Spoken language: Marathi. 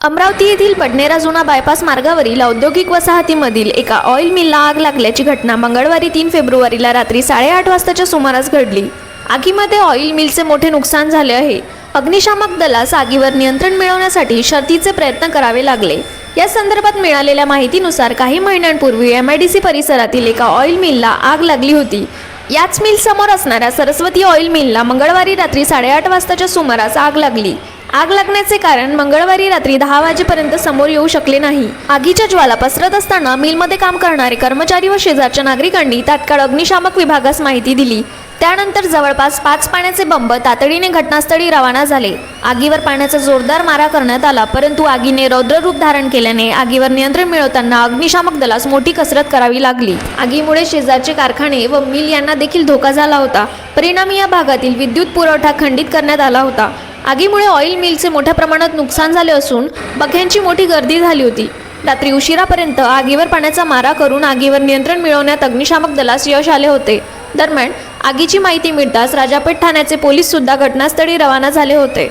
अमरावती येथील बडनेरा जुना बायपास मार्गावरील औद्योगिक वसाहतीमधील एका ऑइल मिलला आग लागल्याची घटना मंगळवारी 3 फेब्रुवारीला रात्री 8:30 वाजताच्या सुमारास घडली। आगीमध्ये ऑइल मिलचे मोठे नुकसान झाले आहे। अग्निशामक दलास आगीवर नियंत्रण मिळवण्यासाठी शर्थीचे प्रयत्न करावे लागले। या संदर्भात मिळालेल्या माहितीनुसार काही महिन्यांपूर्वी MIDC परिसरातील एका ऑइल मिलला आग लागली होती। याच मिल समोर असणाऱ्या सरस्वती ऑइल मिलला मंगळवारी रात्री 8:30 वाजताच्या सुमारास आग लागली। आग लागण्याचे कारण मंगळवारी रात्री 10 वाजेपर्यंत समोर येऊ शकले नाही। आगीच्या ज्वाला पसरत असताना मिलमध्ये काम करणारे कर्मचारी व शेजारच्या नागरिकांनी तात्काळ अग्निशामक विभागास माहिती दिली। त्यानंतर जवळपास 5 पाण्याचे बंब तातडीने घटनास्थळी रवाना झाले। आगीवर पाण्याचा जोरदार मारा करण्यात आला, परंतु आगीने रौद्र रूप धारण केल्याने आगीवर नियंत्रण मिळवताना अग्निशामक दलास मोठी कसरत करावी लागली। आगीमुळे शेजारचे कारखाने व मिल यांना देखील धोका झाला होता। परिणामी या भागातील विद्युत पुरवठा खंडित करण्यात आला होता। आगीमुळे ऑइल मिलचे मोठ्या प्रमाणात नुकसान झाले असून बघ्यांची मोठी गर्दी झाली होती। रात्री उशिरापर्यंत आगीवर पाण्याचा मारा करून आगीवर नियंत्रण मिळवण्यात अग्निशामक दलास यश आले होते। दरम्यान आगीची माहिती मिळताच राजापेठ ठाण्याचे पोलीस सुद्धा घटनास्थळी रवाना झाले होते।